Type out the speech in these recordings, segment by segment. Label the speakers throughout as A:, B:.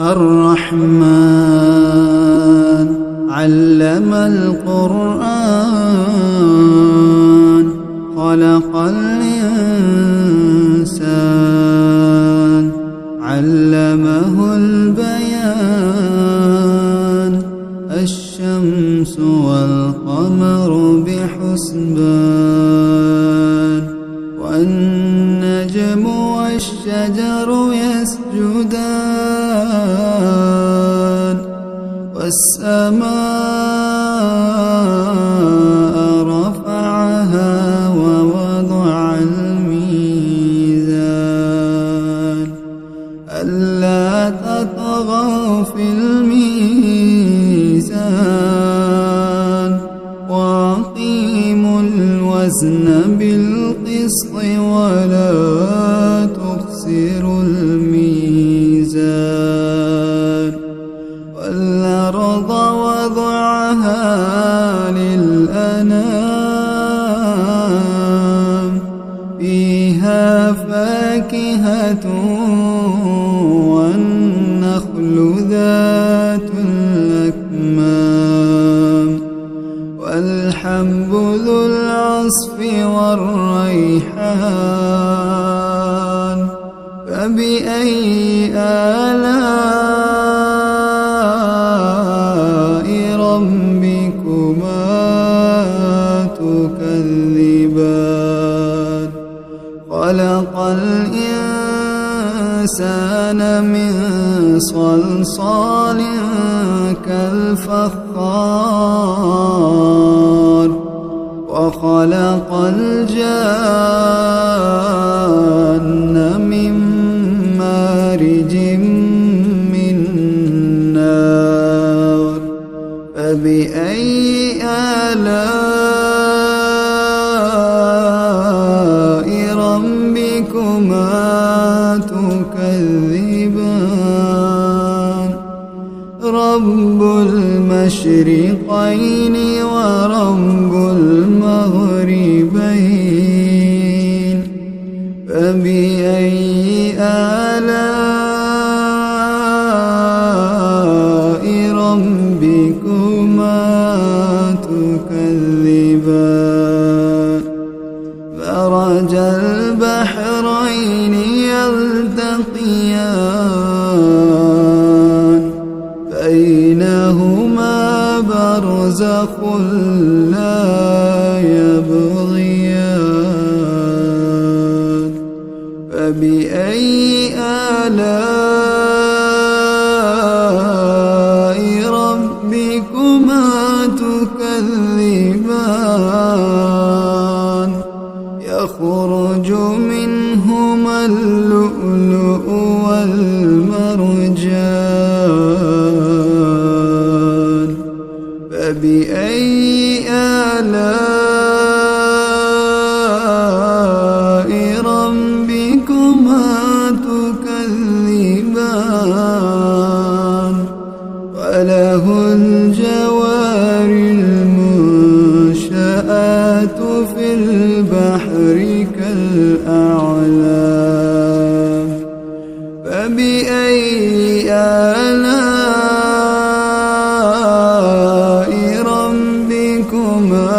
A: الرحمن علم القرآن خلق الإنسان علمه البيان الشمس والقمر بحسبان والنجم والشجر يسجدان والسماء رفعها ووضع الميزان ألا تطغوا في الميزان وأقيموا الوزن بالقسط ولا تخسروا الميزان والأرض وضعها للأنام فيها فاكهة والنخل ذات الأكمام والحب ذو العصف والريحان فبأي آلاء ربكما تكذبان خلق الإنسان من صلصال كالفخار وخلق الجان من مارج من نار فبأي آلاء ربكما تكذبان رب المشرقين ورب المغربين فبأي آلاء ربكما تكذبان مرج البحرين يلتقيان بينهما برزخ لا يبغيان فبأي آلاء ربكما تكذبان يخرج منهما اللؤلؤ والمرجان فبأي آلاء ربكما تكذبان وله الجوار المنشآت في البحر كالأعلام فبأي آلاء ربكما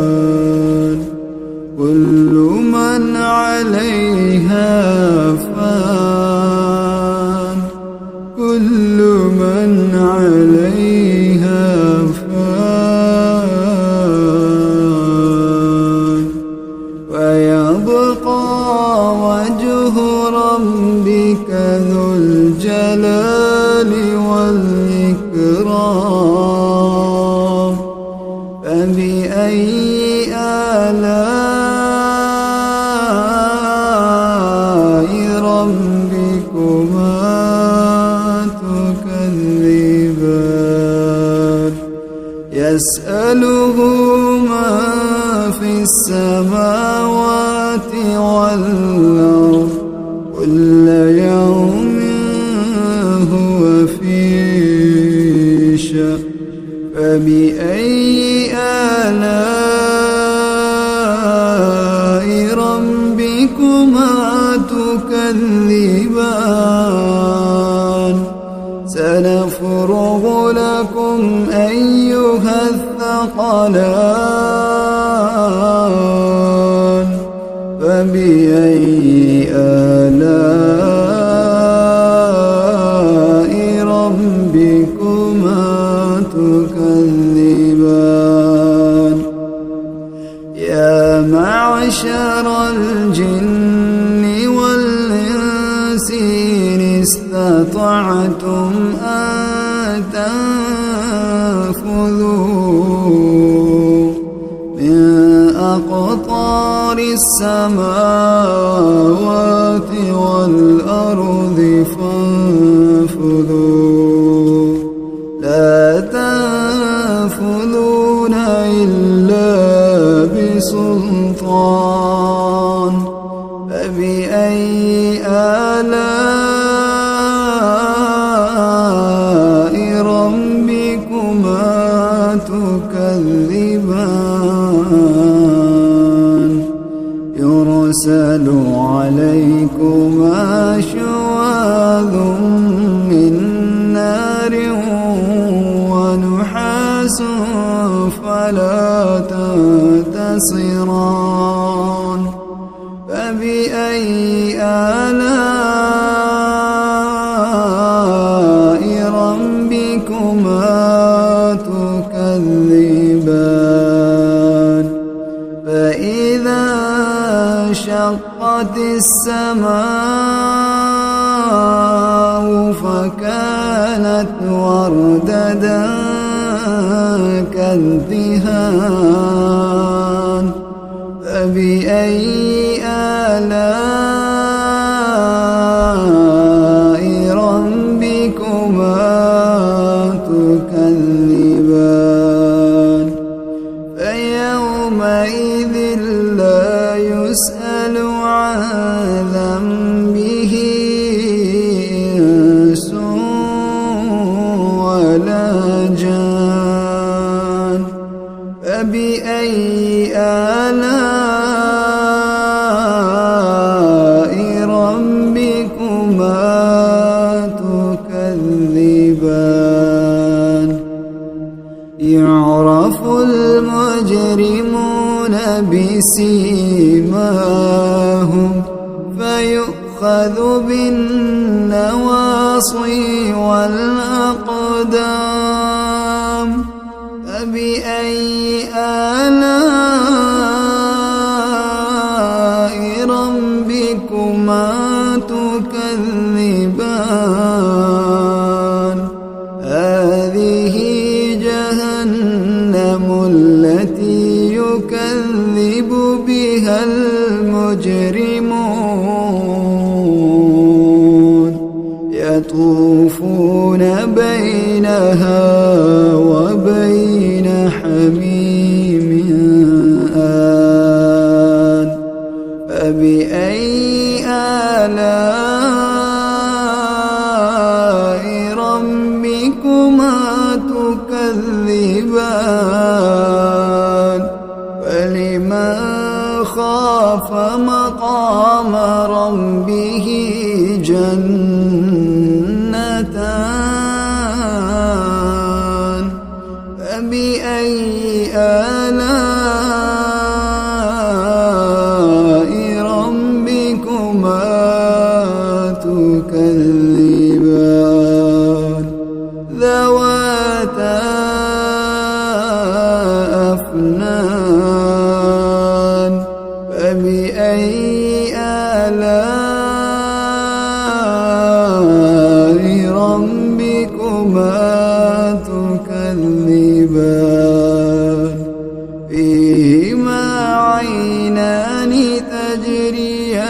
A: تكذبان كل من عليها فان كل من عليها فان ويبقى وجه ربك ذو الجلال والإكرام فبأي آلاء ربكما تكذبان يسأله من في السماوات والأرض كل يوم هو في شأن فبأي آلاء ربكما تكذبان سنفرغ لكم أيها الثقلان فبأي آلاء ربكما تكذبان يا معشر الجن والإنس إن استطعتم أن تنفذوا من أقطار السماوات والأرض فانفذوا لا تنفذون إلا بسلطان فبأي آلاء ربكما تكذبان يرسل عليكما شواظ من نار ونحاس فلا تنتصران فبأي آلاء ربكما تكذبان فإذا انشقت السماء فكانت وردة كالدهان فبأي آلاء ربكما تكذبان فيومئذ لا يسأل عن ذنبه إنس ولا جان فبأي آلاء ربكما تكذبان يعرف المجرمون بسيماهم فيؤخذ بالنواصي والأقدام فبأي آلاء ربكما تكذبان هذه جهنم التي يكذب بها المجرمون يطوفون بينها وبين حميم آن فبأي آلاء ربكما تكذبان فلمن خاف مقام ربه جنتان فبأي آلاء ربكما تكذبان ذواتا أفنان فبأي آلاء ربكما تكذبان فيهما عينان تجريان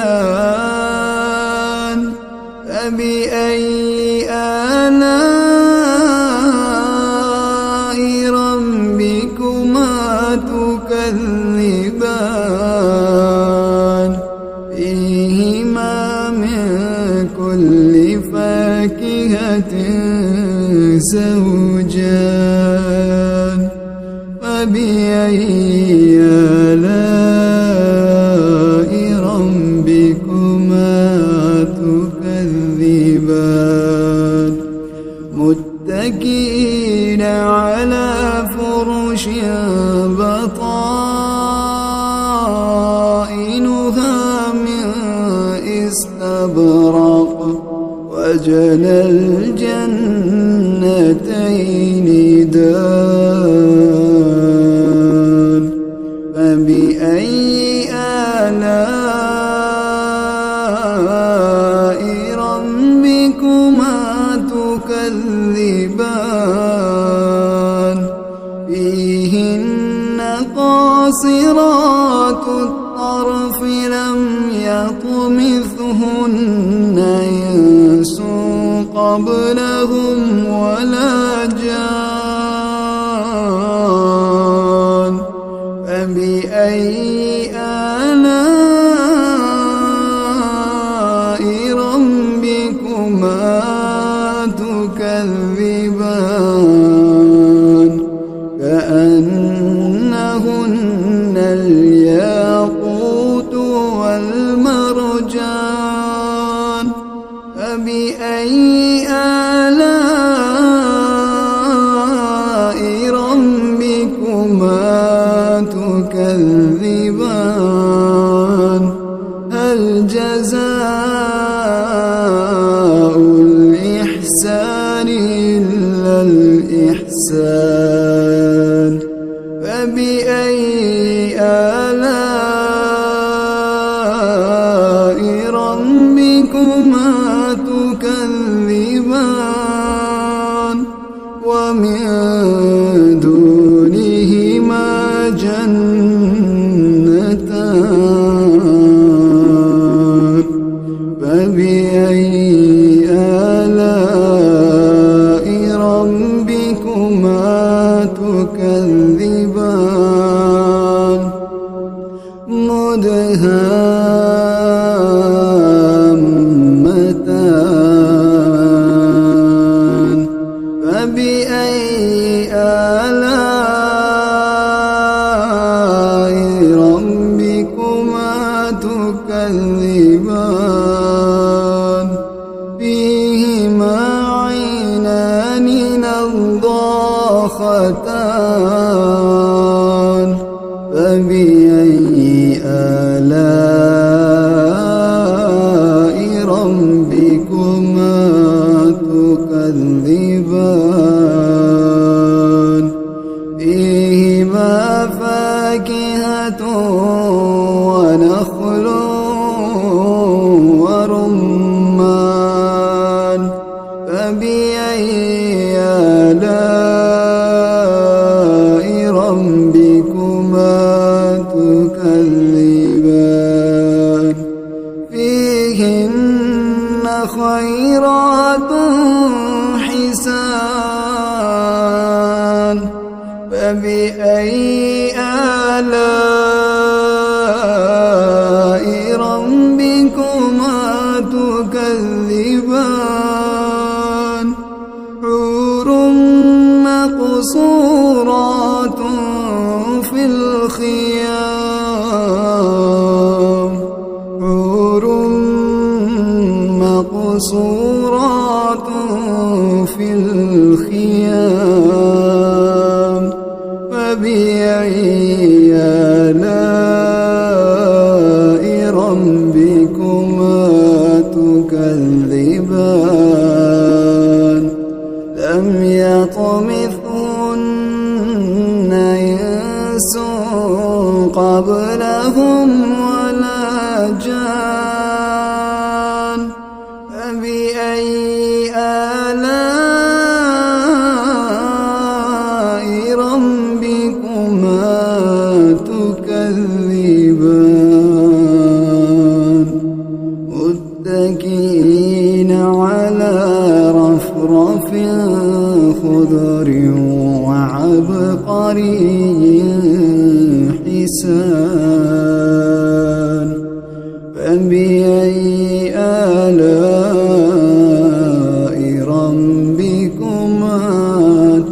A: فبأي آلاء ربكما تكذبان فيهما من كل فاكهة زوجان فبأي آلاء ربكما لباسها من استبرق وجنى الجنتين دان فبأي آلاء ربكما تكذبان فيهن قاصرات الطرف لم يطمثهن إنس قبلهم ولا جان فبأي آلاء ربكما تكذبان كأنهن الياقوت والمرجان فبأي آلاء ربكما تكذبان هل جزاء الإحسان إلا الإحسان فبأي آلاء ربكما تكذبان ومن دونهما جنتان فبأي آلاء ربكما تكذبان مدهامتان فبأي آلاء ربكما تكذبان فيهما عينان نضاختان فبأي آلاء ربكما تكذبان فيهما فاكهة ونخل ورمان فبأي آلاء ربكما تكذبان فيهن خيرات حسان فبأي آلاء ربكما تكذبان حور مقصورات في الخيام حور مقصورات في الخيام فبأي آلاء ربكما تكذبان لم يطمثهن إنس قبلهم ولا جان فبأي آلاء ربكما تكذبان متكئين على رفرف خضر وعبقري حسان فبأي آلاء ربكما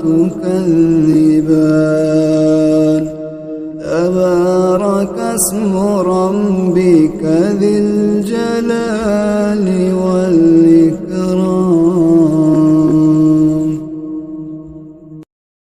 A: تكذبان تبارك اسم ربك ذي الجلال والإكرام